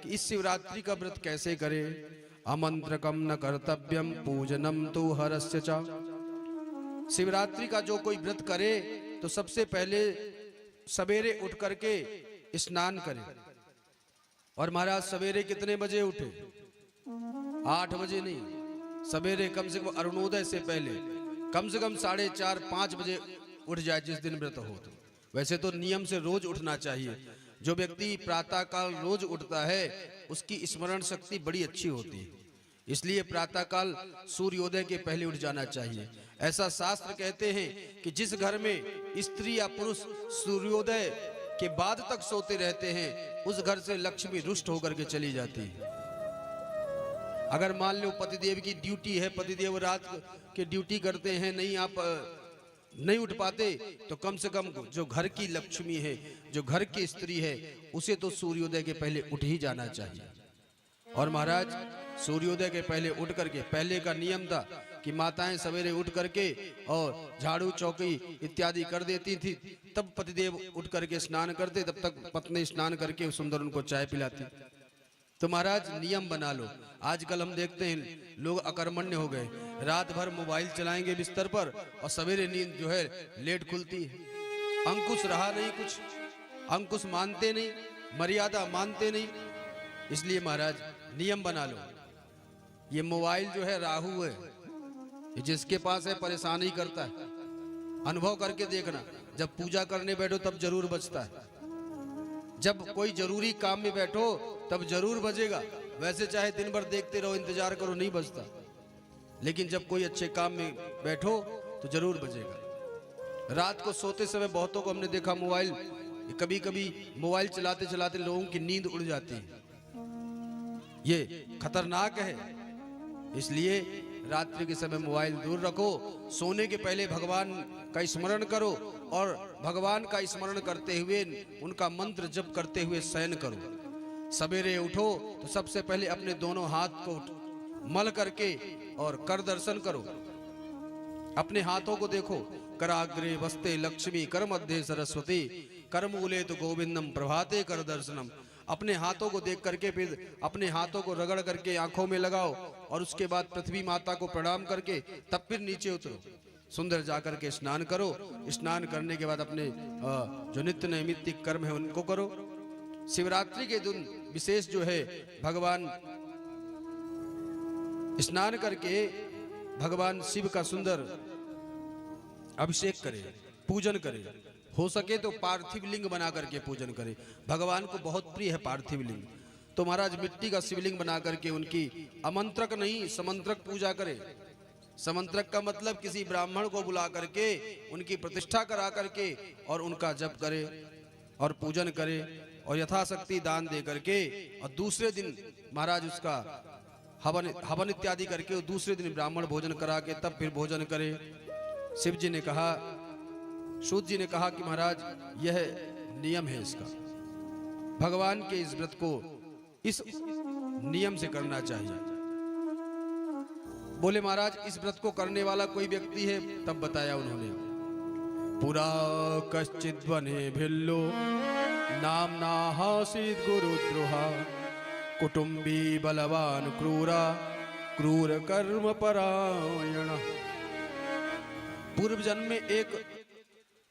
कि इस शिवरात्रि का व्रत कैसे करें। अमंत्रकम न कर्तव्यम पूजनम तो हरस्य च। शिवरात्रि का जो कोई व्रत करे तो सबसे पहले सवेरे उठ करके स्नान करे। और महाराज सवेरे कितने बजे उठे? 8 बजे नहीं, सवेरे कम से कम अरुणोदय से पहले कम से कम 4:30-5 बजे उठ जाए जिस दिन व्रत हो। तो वैसे तो नियम से रोज उठना चाहिए। जो व्यक्ति प्रातः काल रोज उठता है उसकी स्मरण शक्ति बड़ी अच्छी होती है, इसलिए प्रातः काल सूर्योदय के पहले उठ जाना चाहिए। ऐसा शास्त्र कहते हैं कि जिस घर में स्त्री या पुरुष सूर्योदय के बाद तक सोते रहते हैं उस घर से लक्ष्मी रुष्ट होकर के चली जाती है। अगर मान लो पतिदेव की ड्यूटी है, पतिदेव रात के ड्यूटी करते हैं, नहीं आप नहीं उठ पाते, तो कम से कम जो घर की लक्ष्मी है, जो घर की स्त्री है, उसे तो सूर्योदय के पहले उठ ही जाना चाहिए। और महाराज सूर्योदय के पहले उठ करके, पहले का नियम था कि माताएं सवेरे उठ करके और झाड़ू चौकी इत्यादि कर देती थी, तब पतिदेव उठ करके स्नान करते, तब तक पत्नी स्नान करके सुंदर उनको चाय पिलाती। तो महाराज नियम बना लो। आजकल हम देखते हैं लोग अकर्मण्य हो गए, रात भर मोबाइल चलाएंगे बिस्तर पर और सवेरे नींद जो है लेट खुलती है। अंकुश रहा नहीं, कुछ अंकुश मानते नहीं, मर्यादा मानते नहीं। इसलिए महाराज नियम बना लो। ये मोबाइल जो है राहु है, ये जिसके पास है परेशान ही करता है। अनुभव करके देखना, जब पूजा करने बैठो तब जरूर बजता है, जब कोई जरूरी काम में बैठो तब जरूर बजेगा। वैसे चाहे दिन भर देखते रहो, इंतजार करो, नहीं बजता। लेकिन जब कोई अच्छे काम में बैठो तो जरूर बजेगा। रात को सोते समय बहुतों को हमने देखा मोबाइल, कभी कभी मोबाइल चलाते चलाते लोगों की नींद उड़ जाती है। ये खतरनाक है, इसलिए रात्रि के समय मोबाइल दूर रखो। सोने के पहले भगवान का स्मरण करो और भगवान का स्मरण करते हुए उनका मंत्र जप करते हुए शयन करो। सवेरे उठो तो सबसे पहले अपने दोनों हाथ को मल करके और कर दर्शन करो। अपने हाथों को देखो, कराग्रे वस्ते लक्ष्मी, कर मध्य सरस्वती, कर मूले तो गोविंदम, प्रभाते कर दर्शनम। अपने हाथों को देख करके फिर अपने हाथों को रगड़ करके आंखों में लगाओ और उसके बाद पृथ्वी माता को प्रणाम करके तब फिर नीचे उतरो। सुंदर जाकर के स्नान करो। स्नान करने के बाद अपने जो नित्य नैमित्तिक कर्म है उनको करो। शिवरात्रि के दिन विशेष जो है भगवान स्नान करके भगवान शिव का सुंदर अभिषेक करे, पूजन करे। हो सके तो पार्थिव लिंग बना करके पूजन करे। भगवान को बहुत प्रिय है पार्थिव लिंग। तो महाराज मिट्टी का शिवलिंग बना करके उनकी अमंत्रक नहीं समंत्रक पूजा करे। समंत्रक का मतलब किसी ब्राह्मण को बुला करके उनकी प्रतिष्ठा करा करके और उनका जप करे और पूजन करे और यथाशक्ति दान दे करके, और दूसरे दिन महाराज उसका हवन इत्यादि करके दूसरे दिन ब्राह्मण भोजन करा के तब फिर भोजन करे। शिव जी ने कहा, सूत जी ने कहा कि महाराज यह नियम है इसका, भगवान के इस व्रत को इस नियम से करना चाहिए। बोले महाराज इस व्रत को करने वाला कोई व्यक्ति है? तब बताया उन्होंने, पुरा कश्चित् वने भिल्लो नाम्ना हासीत् गुरुद्रोहा, कुटुंबी बलवान क्रूरा, क्रूर कर्म परायण। पूर्व जन्म में एक,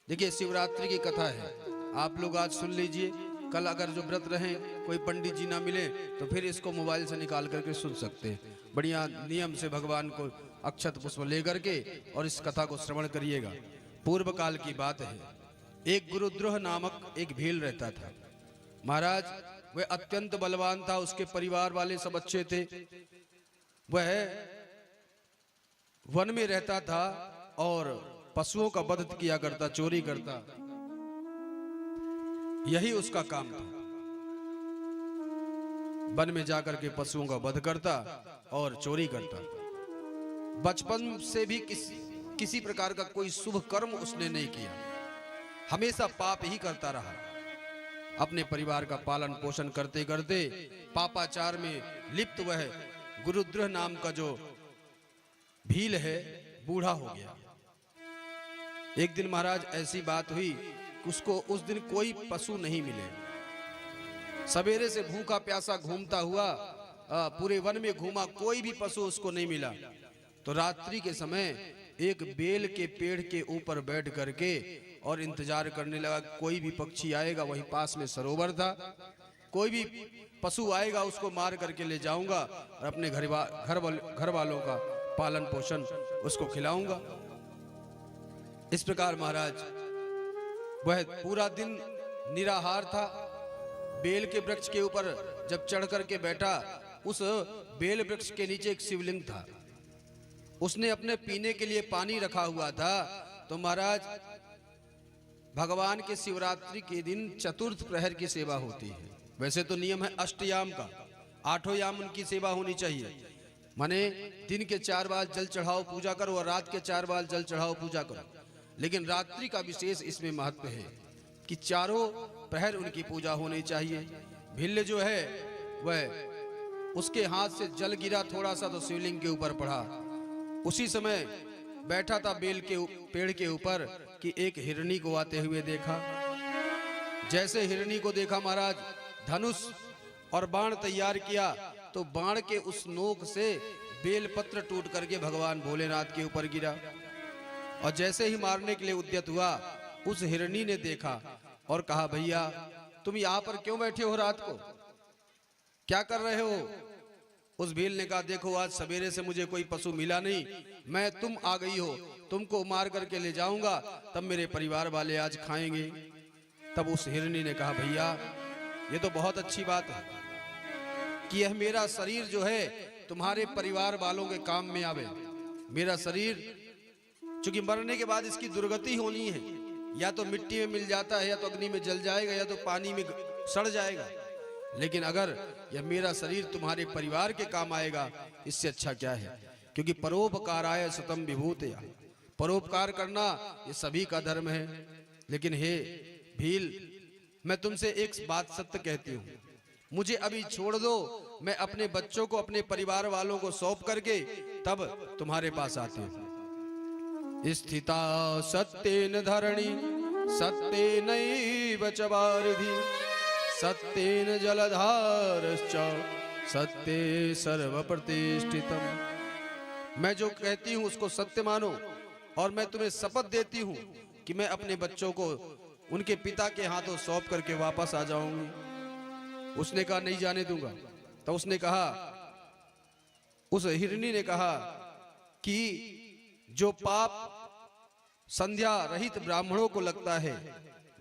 देखिए शिवरात्रि की कथा है, आप लोग आज सुन लीजिए। कल अगर जो व्रत रहे कोई पंडित जी ना मिले तो फिर इसको मोबाइल से निकाल करके सुन सकते हैं। बढ़िया नियम से भगवान को अक्षत पुष्प लेकर के और इस कथा को श्रवण करिएगा। पूर्व काल की बात है। एक गुरुद्रोह नामक एक भील रहता था। महाराज वह अत्यंत बलवान था, उसके परिवार वाले सब अच्छे थे। वह वन में रहता था और पशुओं का वध किया करता, चोरी करता, यही उसका काम था। वन में जाकर के पशुओं का वध करता और चोरी करता। बचपन से भी किसी प्रकार का कोई शुभ कर्म उसने नहीं किया, हमेशा पाप ही करता रहा। अपने परिवार का पालन पोषण करते करते पापाचार में लिप्त वह गुरुद्रोह नाम का जो भील है बूढ़ा हो गया। एक दिन महाराज ऐसी बात हुई, उसको उस दिन कोई पशु नहीं मिले। सवेरे से भूखा प्यासा घूमता हुआ पूरे वन में घूमा, कोई भी पशु उसको नहीं मिला। तो रात्रि के समय एक बेल के पेड़ के ऊपर बैठ करके और इंतजार करने लगा, कोई भी पक्षी आएगा। वहीं पास में सरोवर था, कोई भी पशु आएगा उसको मार करके ले जाऊंगा और अपने घर वालों का पालन पोषण उसको खिलाऊंगा। इस प्रकार महाराज वह पूरा दिन निराहार था। बेल के वृक्ष के ऊपर जब चढ़ करके बैठा, उस बेल वृक्ष के नीचे एक शिवलिंग था, उसने अपने पीने के लिए पानी रखा हुआ था। तो महाराज भगवान के शिवरात्रि के दिन चतुर्थ प्रहर की सेवा होती है। वैसे तो नियम है अष्टयाम का, 8 याम उनकी सेवा होनी चाहिए, माने दिन के 4 बार जल चढ़ाओ पूजा करो और रात के 4 बार जल चढ़ाओ पूजा करो। लेकिन रात्रि का विशेष इसमें महत्व है कि चारों प्रहर उनकी पूजा होनी चाहिए। भिल्ल जो है वह उसके हाथ से जल गिरा थोड़ा सा तो शिवलिंग के ऊपर पड़ा। उसी समय बैठा था बेल के पेड़ के ऊपर कि एक हिरणी को आते हुए देखा। जैसे हिरणी को देखा महाराज धनुष और बाण तैयार किया, तो बाण के उस नोक से बेलपत्र टूट करके भगवान भोलेनाथ के ऊपर गिरा। और जैसे ही मारने के लिए उद्यत हुआ, उस हिरणी ने देखा और कहा, भैया तुम यहाँ पर क्यों बैठे हो, रात को क्या कर रहे हो? उस भील ने कहा, देखो आज सवेरे से मुझे कोई पशु मिला नहीं, मैं तुम आ गई हो, तुमको मार करके ले जाऊंगा, तब मेरे परिवार वाले आज खाएंगे। तब उस हिरणी ने कहा, भैया ये तो बहुत अच्छी बात है कि यह मेरा शरीर जो है तुम्हारे परिवार वालों के काम में आवे। मेरा शरीर चूंकि मरने के बाद इसकी दुर्गति होनी है, या तो मिट्टी में मिल जाता है, या तो अग्नि में जल जाएगा, या तो पानी में सड़ जाएगा। लेकिन अगर यह मेरा शरीर तुम्हारे परिवार के काम आएगा, इससे अच्छा क्या है? क्योंकि परोपकाराय सतम विभूतया, परोपकार करना ये सभी का धर्म है। लेकिन हे भील, मैं तुमसे एक बात सत्य कहती हूँ, मुझे अभी छोड़ दो, मैं अपने बच्चों को अपने परिवार वालों को सौंप करके तब तुम्हारे पास आती हूँ। स्थिता सत्येन धरणी सत्येनैव च वारिधि सत्येन जलधारश्च सत्ये सर्वप्रतिष्ठितम्। मैं जो कहती हूँ उसको सत्य मानो, और मैं तुम्हें शपथ देती हूँ कि मैं अपने बच्चों को उनके पिता के हाथों सौंप करके वापस आ जाऊंगी। उसने कहा, नहीं जाने दूंगा। तो उसने कहा, उस हिरणी ने कहा कि जो पाप संध्या रहित ब्राह्मणों को लगता है,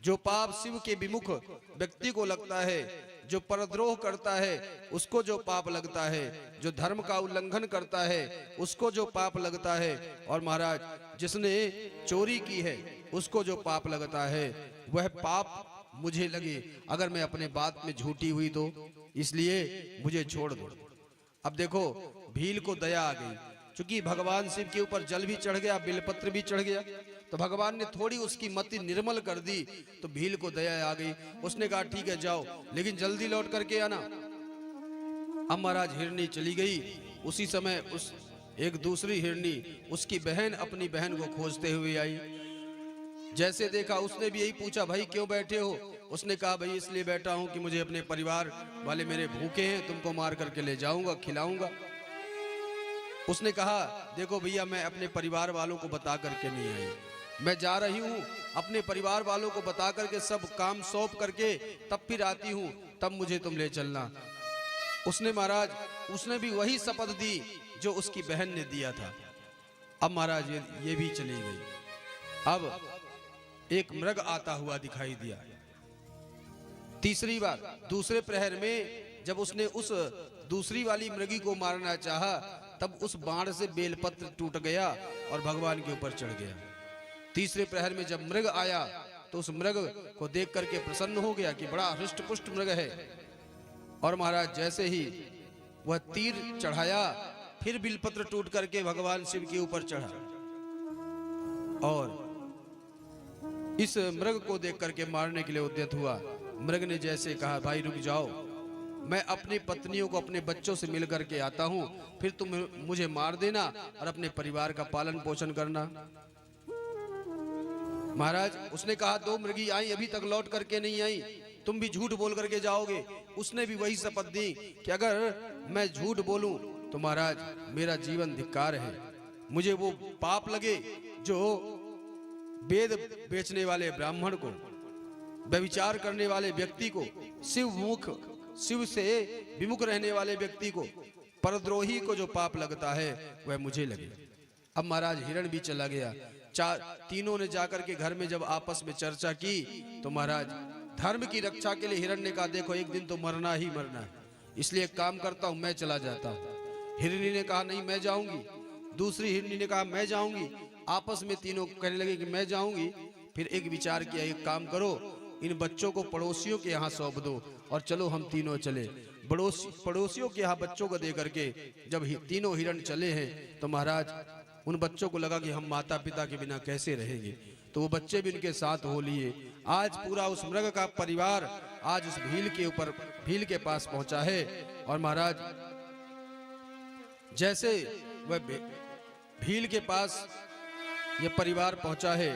जो पाप शिव के विमुख व्यक्ति को लगता है, जो परद्रोह करता है उसको जो पाप लगता है, जो धर्म का उल्लंघन करता है उसको जो पाप लगता है, और महाराज जिसने चोरी की है उसको जो पाप लगता है, वह पाप मुझे लगे अगर मैं अपने बात में झूठी हुई तो, इसलिए मुझे छोड़ दो। अब देखो भील को दया आ गई, क्योंकि भगवान शिव के ऊपर जल भी चढ़ गया, बेलपत्र भी चढ़ गया, तो भगवान ने थोड़ी उसकी मति निर्मल कर दी। तो भील को दया आ गई, उसने कहा ठीक है जाओ, लेकिन जल्दी लौट करके आना। अब महाराज हिरणी चली गई। उसी समय उस एक दूसरी हिरणी, उसकी बहन अपनी बहन को खोजते हुए आई। जैसे देखा उसने भी यही पूछा, भाई क्यों बैठे हो? उसने कहा, भाई इसलिए बैठा हूं कि मुझे अपने परिवार वाले मेरे भूखे हैं, तुमको मार करके ले जाऊंगा, खिलाऊंगा। उसने कहा, देखो भैया मैं अपने परिवार वालों को बता करके नहीं आई, मैं जा रही हूँ अपने परिवार वालों को बता करके सब काम सौंप करके तब फिर आती हूँ, तब मुझे तुम ले चलना। उसने महाराज उसने भी वही शपथ दी जो उसकी बहन ने दिया था। अब महाराज ये भी चली गई। अब एक मृग आता हुआ दिखाई दिया। तीसरी बार दूसरे प्रहर में जब उसने उस दूसरी वाली मृगी को मारना चाहा, तब उस बाण से बेलपत्र टूट गया और भगवान के ऊपर चढ़ गया। तीसरे प्रहर में जब मृग आया तो उस मृग को देख करके प्रसन्न हो गया कि बड़ा हृष्ट पुष्ट मृग है। और महाराज जैसे ही वह तीर चढ़ाया, फिर बेलपत्र टूट करके भगवान शिव के ऊपर चढ़ा। और इस मृग को देख करके मारने के लिए उद्यत हुआ। मृग ने जैसे कहा, भाई रुक जाओ, मैं अपनी पत्नियों को अपने बच्चों से मिल करके आता हूं, फिर तुम मुझे मार देना और अपने परिवार का पालन पोषण करना। महाराज उसने कहा, 2 मृगी आई, अभी तक लौट करके नहीं आई। तुम भी झूठ बोल करके जाओगे। उसने भी वही शपथ दी कि अगर मैं झूठ बोलूं तो महाराज मेरा जीवन धिक्कार है, मुझे वो पाप लगे जो वेद बेचने वाले ब्राह्मण को, व्यभिचार करने वाले व्यक्ति को, शिव से विमुख रहने वाले व्यक्ति को, परद्रोही को जो पाप लगता है वह मुझे लगे। अब महाराज हिरण भी चला गया। तीनों ने जाकर के घर में जब आपस में चर्चा की तो महाराज धर्म की रक्षा के लिए हिरण ने कहा देखो एक दिन तो मरना ही मरना है, इसलिए एक काम करता हूं मैं चला जाता हूं। हिरनी ने कहा नहीं मैं जाऊंगी, दूसरी हिरनी ने कहा मैं जाऊंगी। आपस में तीनों कहने लगे कि मैं जाऊंगी। फिर एक विचार किया एक काम करो इन बच्चों को पड़ोसियों के यहाँ सौंप दो और चलो हम तीनों चले। पड़ोसियों के यहाँ बच्चों को दे करके जब तीनों हिरण चले हैं तो महाराज उन बच्चों को लगा कि हम माता पिता के बिना कैसे रहेंगे, तो वो बच्चे भी उनके साथ हो लिए। आज पूरा उस मृग का परिवार आज उस भील के पास पहुंचा है। और महाराज जैसे वह भील के पास यह परिवार पहुंचा है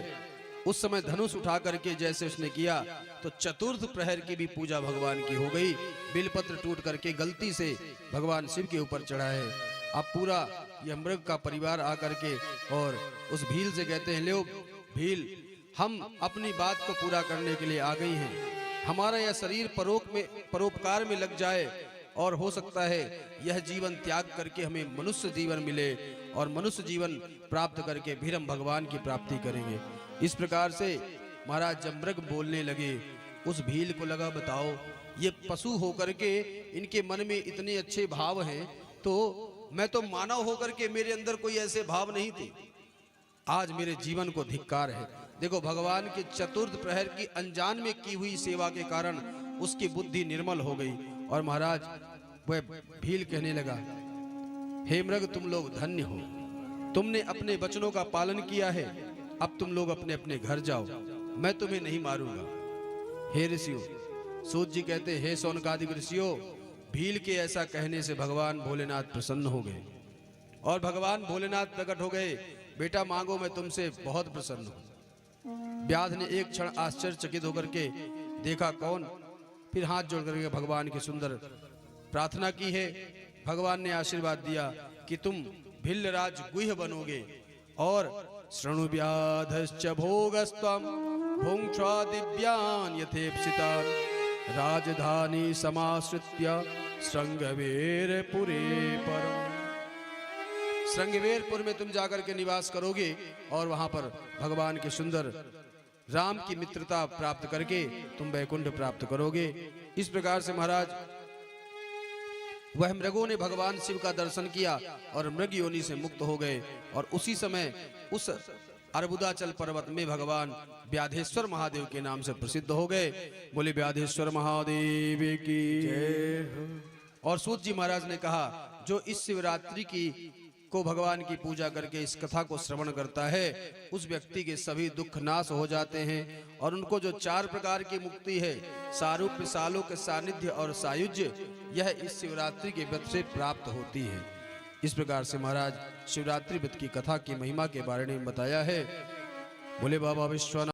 उस समय धनुष उठा करके जैसे उसने किया तो चतुर्थ प्रहर की भी पूजा भगवान की हो गई। बिलपत्र टूट करके गलती से भगवान शिव के ऊपर चढ़ा है। अब पूरा यह मृग का परिवार आकर के और उस भील से कहते हैं ले भील हम अपनी बात को पूरा करने के लिए आ गई हैं। हमारा यह शरीर परोपकार में लग जाए और हो सकता है यह जीवन त्याग करके हमें मनुष्य जीवन मिले और मनुष्य जीवन प्राप्त करके फिर हम भगवान की प्राप्ति करेंगे। इस प्रकार से महाराज जब मृग बोलने लगे उस भील को लगा बताओ ये पशु होकर के इनके मन में इतने अच्छे भाव हैं, तो मैं तो मानव होकर के मेरे अंदर कोई ऐसे भाव नहीं थे, आज मेरे जीवन को धिक्कार है। देखो भगवान के चतुर्थ प्रहर की अनजान में की हुई सेवा के कारण उसकी बुद्धि निर्मल हो गई। और महाराज वह भील कहने लगा हे मृग तुम लोग धन्य हो, तुमने अपने वचनों का पालन किया है, अब तुम लोग अपने अपने घर जाओ, मैं तुम्हें नहीं मारूंगा। हे ऋषियों, सूत जी कहते हे शौनकादिक ऋषियों, भील के ऐसा कहने से भगवान भोलेनाथ प्रसन्न हो गए और भगवान भोलेनाथ प्रकट हो गए, बेटा मांगो मैं तुमसे बहुत प्रसन्न हूं। व्याध ने एक क्षण आश्चर्यचकित होकर के देखा कौन, फिर हाथ जोड़ करके भगवान की सुंदर प्रार्थना की है। भगवान ने आशीर्वाद दिया कि तुम भिल्लराज गुह्य बनोगे और शृणु व्याधश्च भोगस्त्वं भुङ्क्ष्वा दिव्यान् यथेप्सितान् राजधानी समाश्रित्य श्रृंगवेरपुरे परम्। श्रृंगवेरपुर में तुम जाकर के निवास करोगे और वहां पर भगवान के सुंदर राम की मित्रता प्राप्त करके तुम वैकुंठ प्राप्त करोगे। इस प्रकार से महाराज वह मृगों ने भगवान शिव का दर्शन किया और मृग योनि से मुक्त हो गए। और उसी समय उस अर्बुदाचल पर्वत में भगवान व्याधेश्वर महादेव के नाम से प्रसिद्ध हो गए। बोले व्याधेश्वर महादेव की जय। और सूत जी महाराज ने कहा जो इस शिवरात्रि की को भगवान की पूजा करके इस कथा को श्रवण करता है उस व्यक्ति के सभी दुख नाश हो जाते हैं और उनको जो 4 प्रकार की मुक्ति है, सारूप्य, सालोक, सानिध्य और सायुज्य, यह इस शिवरात्रि के व्रत से प्राप्त होती है। इस प्रकार से महाराज शिवरात्रि व्रत की कथा की महिमा के बारे में बताया है। बोले बाबा विश्वनाथ।